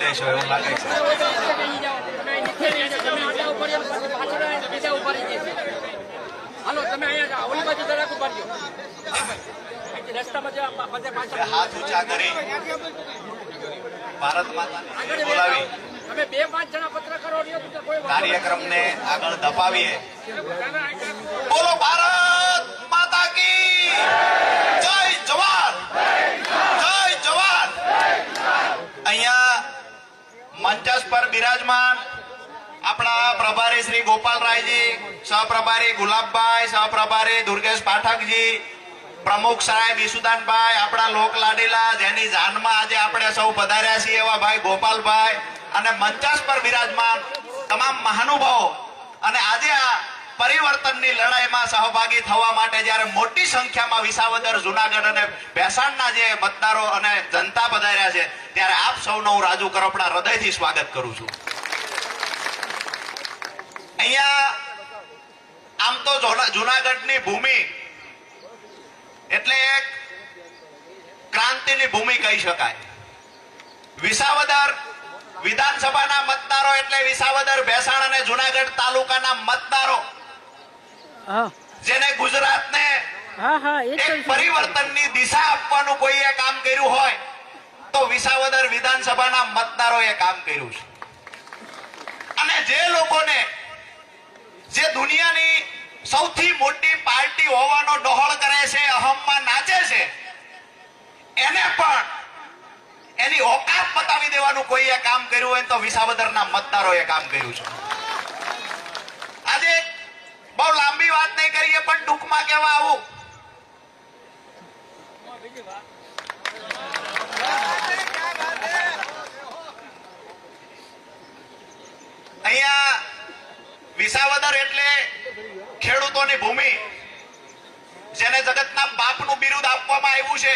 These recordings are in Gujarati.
ઉદ્દેશ હોય એવું લાગે છે. હાથ ઊંચા કરી ભારત માતાને બોલાવી કાર્યક્રમને આગળ ધપાવીએ. બોલો ભારત માતા કી જય જવાન, જય જવાન. અહીંયા મંચસ પર બિરાજમાન આપણા પ્રભારી શ્રી ગોપાલરાયજી, સહપ્રભારી ગુલાબભાઈ, સહપ્રભારી દુર્ગેશ પાઠકજી, પ્રમુખ સાહેબ ઈસુદાનભાઈ, આપણા લોકલાડીલા જેની જાનમાં આજે આપણે સૌ પધાર્યા છીએ એવા ભાઈ ગોપાલભાઈ, અને મંચસ પર બિરાજમાન તમામ મહાનુભાવો, અને આજે આ પરિવર્તનની લડાઈમાં સહભાગી થવા માટે જ્યારે મોટી સંખ્યામાં વિસાવદર, જુનાગઢ અને ભેસાણના જે મતદારો અને જનતા પધાર્યા છે ત્યારે આપ સૌનો હું રાજુ કરપડા હૃદયથી સ્વાગત કરું છું. અહીંયા આમ તો જુનાગઢની ભૂમિ એટલે એક ક્રાંતિની ભૂમિ કહી શકાય. વિસાવદર વિધાનસભાના મતદારો એટલે વિસાવદર, ભેસાણ અને જુનાગઢ તાલુકાના મતદારો જેને ગુજરાતને એક પરિવર્તનની દિશા આપવાનું કોઈએ કામ કર્યું હોય તો વિસાવદર વિધાનસભાના મતદારોએ કામ કર્યું છે. અને જે લોકોને જે દુનિયાની સૌથી મોટી પાર્ટી હોવાનો ડહોળ કરે છે, અહમમાં નાચે છે, એને પણ એની ઓકાત બતાવી દેવાનું કોઈએ કામ કર્યું હોય તો વિસાવદરના મતદારોએ કામ કર્યું છે. આજે બહુ લાંબી વાત નહીં કરીએ પણ ટૂંકમાં કહેવા આવું. અહીંયા વિસાવદર એટલે ખેડૂતોની ભૂમિ, જેને જગતના બાપનું બિરુદ આપવામાં આવ્યું છે.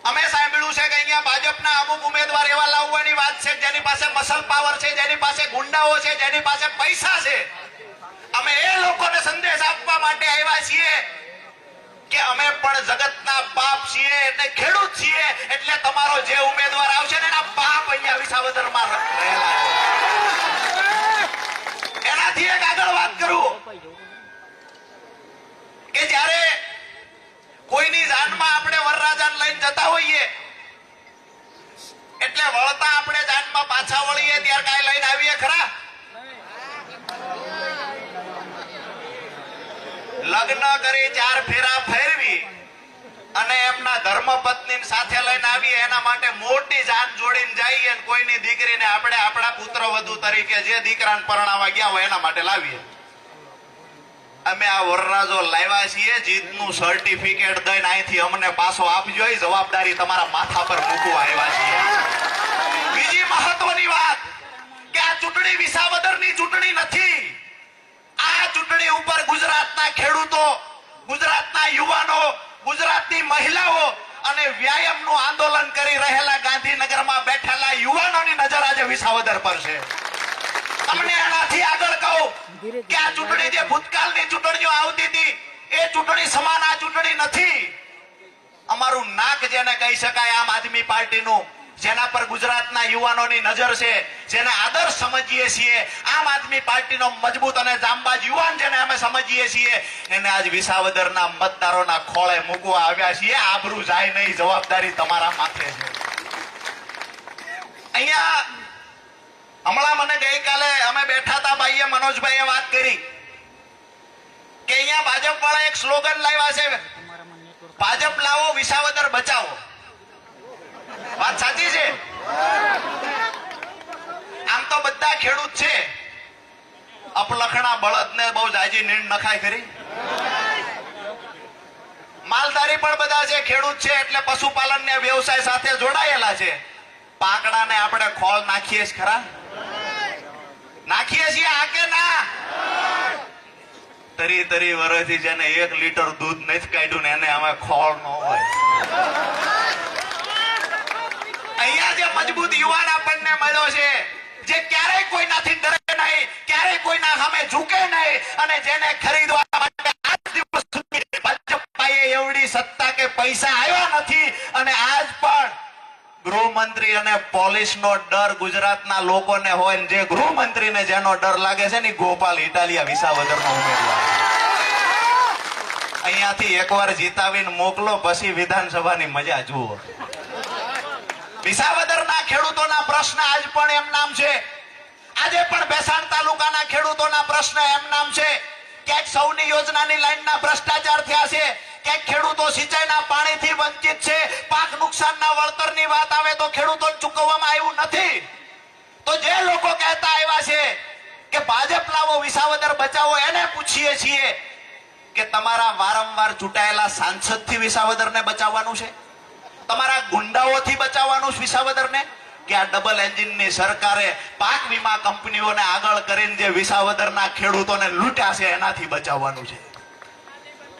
અમે સાંભળ્યું છે કે અહીંયા ભાજપના અમુક ઉમેદવાર એવા લાવવાની વાત છે જેની પાસે મસલ પાવર છે, જેની પાસે ગુંડાઓ છે, જેની પાસે પૈસા છે. અમે એ લોકોને સંદેશ આપવા માટે આવ્યા છીએ કે અમે પણ જગતના બાપ છીએ એટલે ખેડૂત છીએ, એટલે તમારો જે ઉમેદવાર આવશે ને એના બાપ અહીંયા વિસાવદરમાં રહેલા છે. એનાથી એક આગળ વાત કરું કે જ્યારે કોઈની જાનમાં આપણે વરરાજાને લઈને જતા હોઈએ એટલે વળતા આપણે જાનમાં પાછા વળીએ ત્યારે કાંઈ લઈને આવીએ ખરા? લગ્ન કરી 4 ફેરા ફેરવી અને એમના ધર્મપત્ની સાથે લઈને આવીએ એના માટે મોટી જાન જોડીને જઈએ, કોઈની દીકરીને આપણે આપણા પુત્રવધુ તરીકે જે દીકરાને પરણાવવા ગયા હોય એના માટે લાવીએ. અમે આ વરરાજો લાવ્યા છીએ, જીતનું સર્ટિફિકેટ દઈને અહીંથી અમને પાછો આપજો, એ જવાબદારી તમારા માથા પર મૂકવા આવ્યા છીએ. બીજી મહત્વની વાત કે આ ચૂંટણી વિસાવદરની ચૂંટણી નથી. આ ચૂંટણી ઉપર ગુજરાતના ખેડૂતો, ગુજરાતના યુવાનો, ગુજરાતની મહિલાઓ અને વ્યાયામનું આંદોલન કરી રહેલા ગાંધીનગરમાં બેઠેલા યુવાનોની નજર આજે વિસાવદર પર છે. તમને એનાથી આગળ કહું કે આ ચૂંટણી જે ભૂતકાળની ચૂંટણીઓ આવતી હતી એ ચૂંટણી સમાન આ ચૂંટણી નથી. અમારું નાક જેને કહી શકાય આમ આદમી પાર્ટીનું, જેના પર ગુજરાતના યુવાનોની નજર છે, જેને આદર્શ સમજીએ છીએ, આમ આદમી પાર્ટીનો મજબૂત અને જાંબાજ યુવાન જેને અમે સમજીએ છીએ, એને આજ વિસાવદરના મતદારોના ખોળે મૂકવા આવ્યા છીએ. આબરૂ જાય નહીં, જવાબદારી તમારા માથે છે. અહીંયા હમણાં મને ગઈકાલે અમે બેઠા હતા, ભાઈએ મનોજભાઈએ વાત કરી કે અહીંયા ભાજપ વાળા એક સ્લોગન લાવ્યા છે, ભાજપ લાવો વિસાવદર બચાવો. વાત સાચી છે? આમ તો બધા ખેડૂત છે, અપલખણા બળદને બહુ જાજી નીણ નખાય ખરી. માલધારી પણ બધા છે, ખેડૂત છે એટલે પશુપાલન ને વ્યવસાય સાથે જોડાયેલા છે. પાંકડાને આપણે ખોળ નાખીએ જ ખરા? નાખીએ છીએ આ કે ના? તરી વર્ષથી જેને 1 લીટર દૂધ નથી કાઢ્યું ને એને અમે ખોળ ન હોય. અહીંયા જે મજબૂત યુવાન આપણને મળ્યો છે, જે ક્યારેય કોઈનાથી ડરે નહીં, ક્યારેય કોઈના સામે ઝૂકે નહીં, અને જેને ખરીદવા માટે આજ દિવસ સુધી ભાજપ પાસે એવડી સત્તા કે પૈસા આવ્યા નથી, અને આજ પણ ગૃહમંત્રી અને પોલીસનો ડર ગુજરાતના લોકોને હોય ને જે ગૃહમંત્રીને જેનો ડર લાગે છે ને ગોપાલ ઇટાલિયા વિસાવદરનો ઉમેદવાર. અહીંયાથી એકવાર જીતાવીને મોકલો, પછી વિધાનસભાની મજા જુઓ. વિસાવદરના ખેડૂતોના પ્રશ્ન આજ પણ એમ નામ છે. આજે પણ ભેસાણ તાલુકાના ખેડૂતોના પ્રશ્ન એમ નામ છે. ક્યાંક સૌની યોજનાની લાઈનના ભ્રષ્ટાચાર થયા છે, ક્યાંક ખેડૂતો સિંચાઈના પાણીથી વંચિત છે, પાક નુકસાનના વળતરની વાત આવે તો ખેડૂતોને ચૂકવવામાં આવ્યું નથી. તો જે લોકો કહેતા આવ્યા છે કે ભાજપ લાવો વિસાવદર બચાવો, એને પૂછીએ છીએ કે તમારા વારંવાર ચૂંટાયેલા સાંસદથી વિસાવદરને બચાવવાનું છે? તમારા ગુંડાઓથી બચાવવાનું છે વિસાવદરને? કે આ ડબલ એન્જિનની સરકારે પાક વીમા કંપનીઓને આગળ કરીને જે વિસાવદરના ખેડૂતોને લૂંટ્યા છે એનાથી બચાવવાનું છે?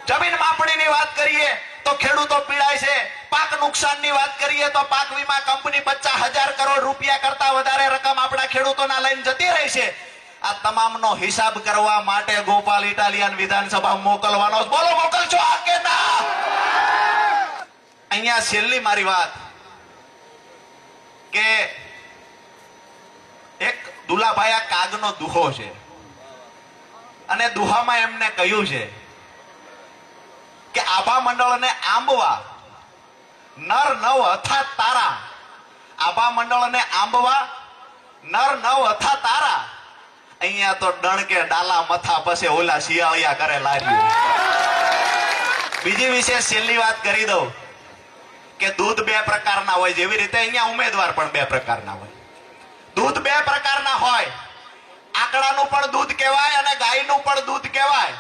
જમીન માપણીની વાત કરીએ તો ખેડૂતો પીડાય છે, પાક નુકસાનની વાત કરીએ તો પાક વીમા કંપની 50,000 કરોડ રૂપિયા કરતા વધારે રકમ આપણા ખેડૂતોના લઈને જતી રહી છે. આ તમામનો હિસાબ કરવા માટે ગોપાલ ઇટાલિયન વિધાનસભા મોકલવાનો. બોલો, મોકલશો આ કે ના? અહીંયા છેલ્લી મારી વાત કે એક દુલાભાઈ કાગનો દુહો છે અને દુહામાં એમને કહ્યું છે કે આભા મંડળને આંબવા નર નવ અથા તારા. આભા મંડળને આંબવા નર નવ અથા તારા. અહીંયા તો ડણકે ડાલા મથા પછી ઓલા શિયાળિયા કરે લાર્યું. બીજી વિશેષ છેલ્લી વાત કરી દઉં કે દૂધ બે પ્રકારના હોય, જેવી રીતે અહીંયા ઉમેદવાર પણ બે પ્રકારના હોય. દૂધ બે પ્રકારના હોય. આકડાનું પણ દૂધ કહેવાય અને ગાયનું પણ દૂધ કહેવાય.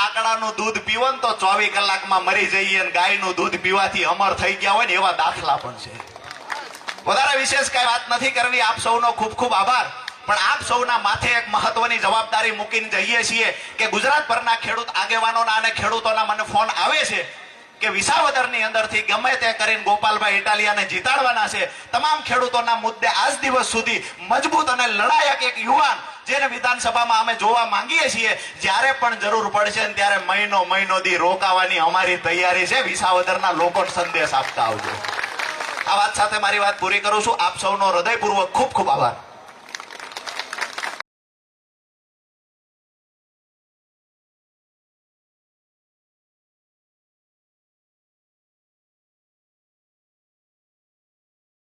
આકડાનું દૂધ પીવો ને તો 24 કલાકમાં મરી જઈએ અને ગાયનું દૂધ પીવાથી અમર થઈ ગયા હોય ને એવા દાખલા પણ છે. વધારે વિશેષ કઈ વાત નથી કરવી. આપ સૌનો ખૂબ ખૂબ આભાર. પણ આપ સૌના માથે એક મહત્વની જવાબદારી મૂકીને જઈએ છીએ કે ગુજરાતભરના ખેડૂત આગેવાનોના અને ખેડૂતોના મને ફોન આવે છે કે વિસાવદરની અંદરથી ગમે તે કરીને ગોપાલભાઈ ઇટાલિયાને જીતાડવાના છે. તમામ ખેડૂતોના મુદ્દે આજ દિવસ સુધી મજબૂત અને લડાયક એક યુવાન જેને વિધાનસભામાં અમે જોવા માંગીએ છીએ. જ્યારે પણ જરૂર પડશે ને ત્યારે મહિનો દી રોકાવાની અમારી તૈયારી છે. વિસાવદરના લોકોને સંદેશ આપતા આવજો. આ વાત સાથે મારી વાત પૂરી કરું છું. આપ સૌનો હૃદયપૂર્વક ખૂબ ખૂબ આભાર.